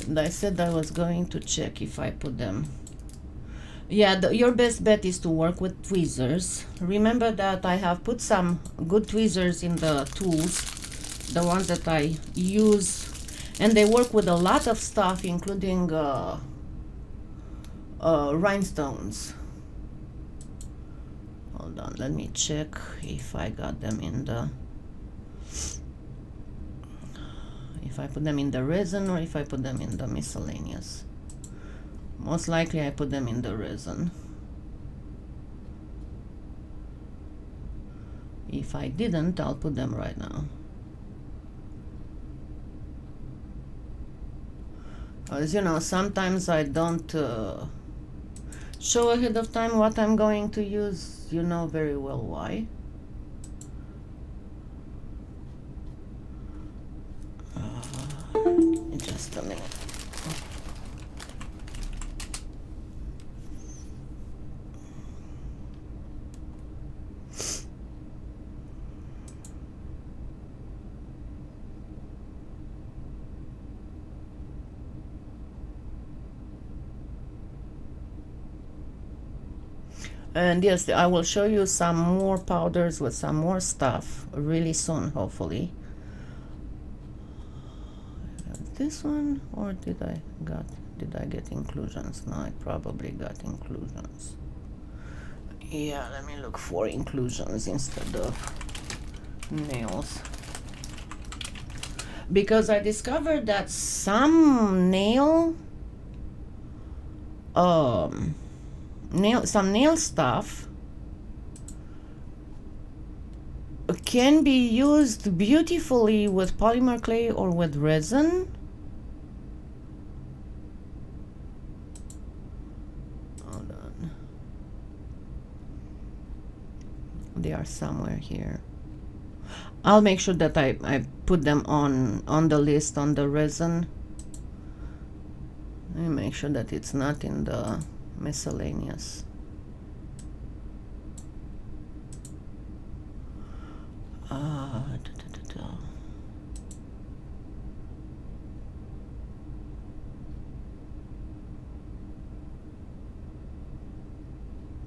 And I said I was going to check if I put them. Yeah, your best bet is to work with tweezers. Remember that I have put some good tweezers in the tools, the ones that I use, and they work with a lot of stuff, including rhinestones. Hold on, let me check if I got them in the... if I put them in the resin or if I put them in the miscellaneous. Most likely I put them in the resin. If I didn't, I'll put them right now. As you know, sometimes I don't show ahead of time what I'm going to use. You know very well why. Just a minute. And yes, I will show you some more powders with some more stuff really soon, hopefully. This one, or did I get inclusions? No, I probably got inclusions. Yeah, let me look for inclusions instead of nails. because I discovered that some nail stuff can be used beautifully with polymer clay or with resin. Hold on. They are somewhere here. I'll make sure that I put them on the list on the resin. Let me make sure that it's not in the miscellaneous.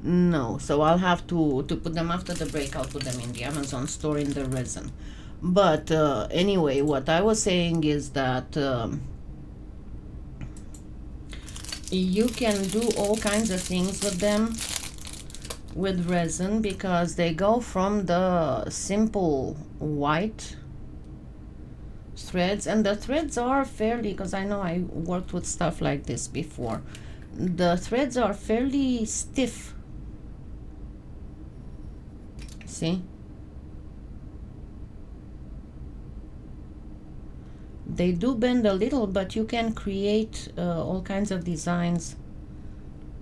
No, so I'll have to put them after the break. I'll put them in the Amazon store in the resin. But anyway, what I was saying is that you can do all kinds of things with them with resin, because they go from the simple white threads, and the threads are fairly, because I know I worked with stuff like this before, the threads are fairly stiff. See, they do bend a little, but you can create all kinds of designs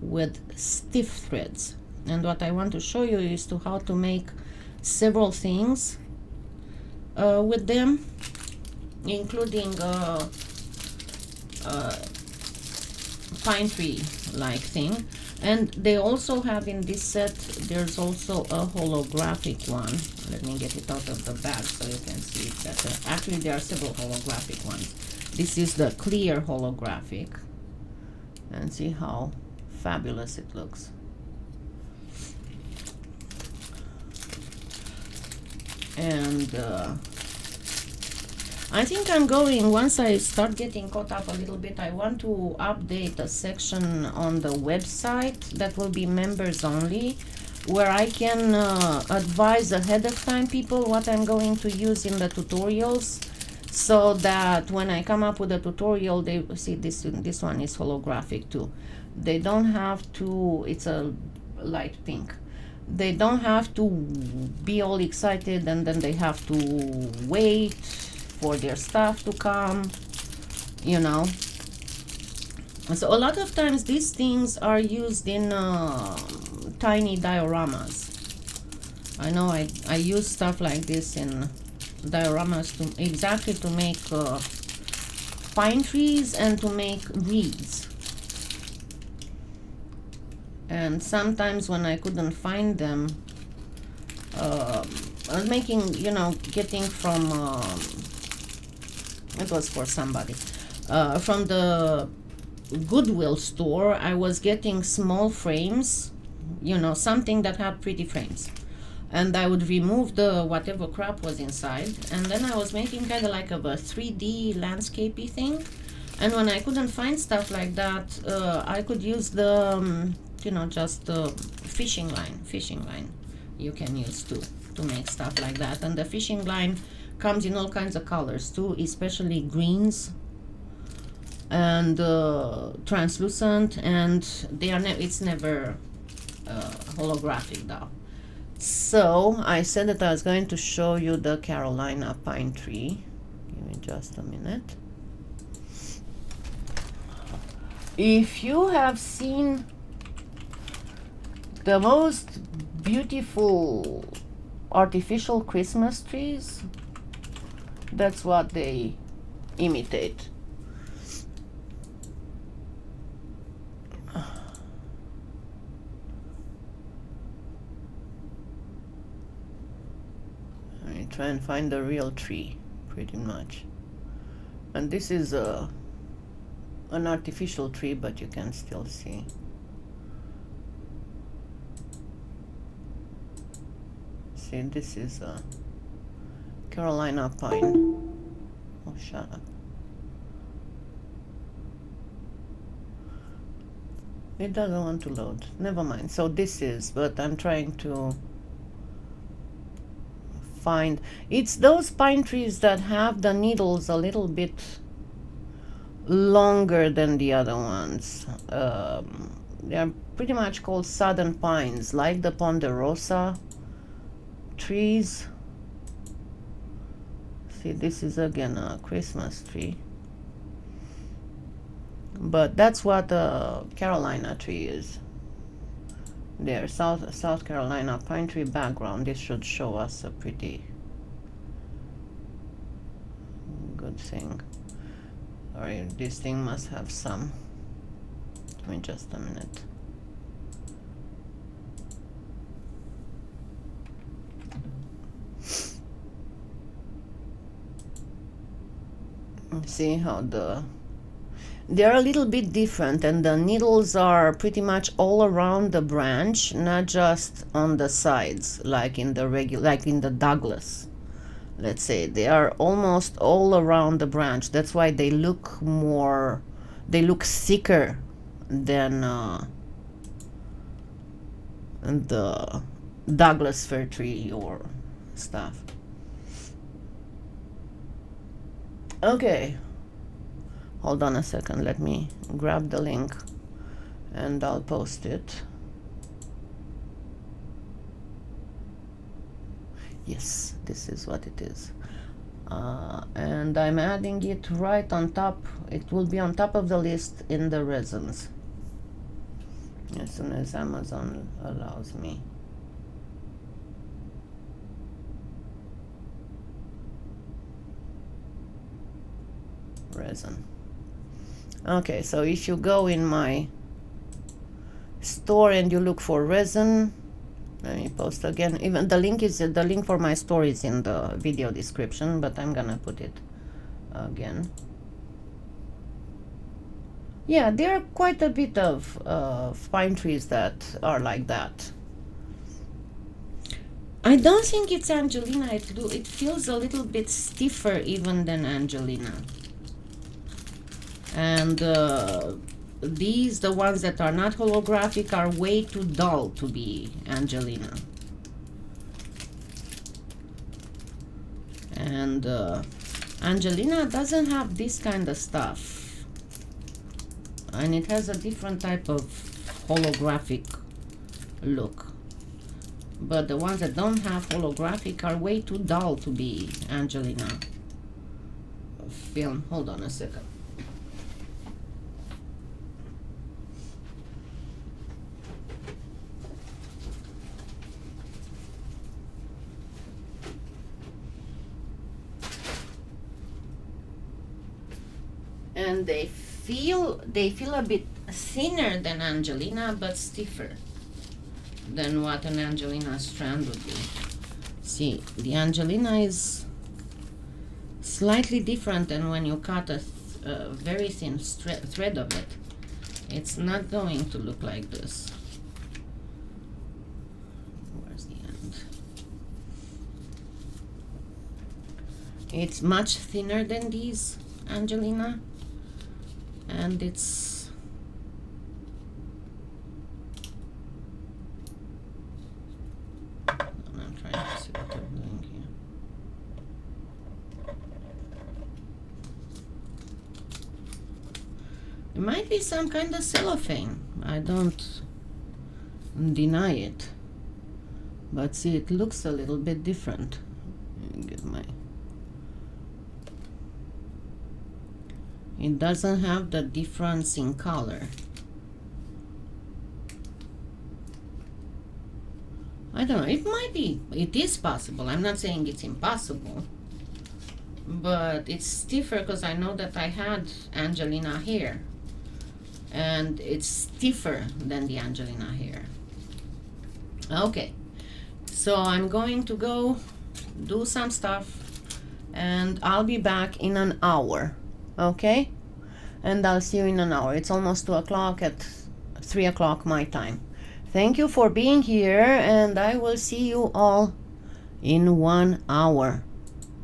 with stiff threads. And what I want to show you is how to make several things with them, including pine tree like thing. And they also have in this set, there's also a holographic one. Let me get it out of the bag so you can see it better. Actually, there are several holographic ones. This is the clear holographic, and see how fabulous it looks. And I think I'm going, once I start getting caught up a little bit, I want to update a section on the website that will be members only, where I can advise ahead of time people what I'm going to use in the tutorials, so that when I come up with a tutorial, they see this one is holographic too. They don't have to, it's a light pink. They don't have to be all excited and then they have to wait for their stuff to come, you know. So a lot of times these things are used in tiny dioramas. I know I use stuff like this in dioramas to make pine trees and to make reeds. And sometimes when I couldn't find them, I was making, you know, getting from it was for somebody from the Goodwill store. I was getting small frames, you know, something that had pretty frames, and I would remove the whatever crap was inside, and then I was making kind of like a 3D landscapey thing. And when I couldn't find stuff like that, I could use the you know, just the fishing line you can use to make stuff like that. And the fishing line comes in all kinds of colors too, especially greens and translucent, and they are it's never holographic though. So I said that I was going to show you the Carolina pine tree. Give me just a minute. If you have seen the most beautiful artificial Christmas trees, that's what they imitate. I try and find the real tree, pretty much. And this is an artificial tree, but you can still see. See, this is a Carolina pine. Oh, shut up. It doesn't want to load. Never mind. So this is, but I'm trying to find. It's those pine trees that have the needles a little bit longer than the other ones. They are pretty much called southern pines, like the ponderosa trees. See, this is again a Christmas tree, but that's what a Carolina tree is. There, South Carolina pine tree background. This should show us a pretty good thing. Or this thing must have some. Give me just a minute. See how they're a little bit different, and the needles are pretty much all around the branch, not just on the sides like in the like in the Douglas. Let's say they are almost all around the branch. That's why they look thicker than the Douglas fir tree or stuff. Okay, hold on a second, let me grab the link and I'll post it. Yes, this is what it is. And I'm adding it right on top. It will be on top of the list in the resins as soon as Amazon allows me. Resin. Okay, so if you go in my store and you look for resin, let me post again. Even the link for my store is in the video description, but I'm gonna put it again. Yeah, there are quite a bit of pine trees that are like that. I don't think it's Angelina. It feels a little bit stiffer even than Angelina. And these, the ones that are not holographic, are way too dull to be Angelina. And Angelina doesn't have this kind of stuff, and it has a different type of holographic look. But the ones that don't have holographic are way too dull to be Angelina film. Hold on a second. And they feel a bit thinner than Angelina, but stiffer than what an Angelina strand would be. See, the Angelina is slightly different than when you cut a very thin thread of it. It's not going to look like this. Where's the end? It's much thinner than these Angelina. And it's I'm trying to see what I'm doing here. It might be some kind of cellophane. I don't deny it. But see, it looks a little bit different. Get my It doesn't have the difference in color. I don't know, it might be, it is possible. I'm not saying it's impossible, but it's stiffer because I know that I had Angelina hair, and it's stiffer than the Angelina hair. Okay, so I'm going to go do some stuff, and I'll be back in an hour. Okay, and I'll see you in an hour. It's almost 2 o'clock, at 3 o'clock my time. Thank you for being here, and I will see you all in 1 hour.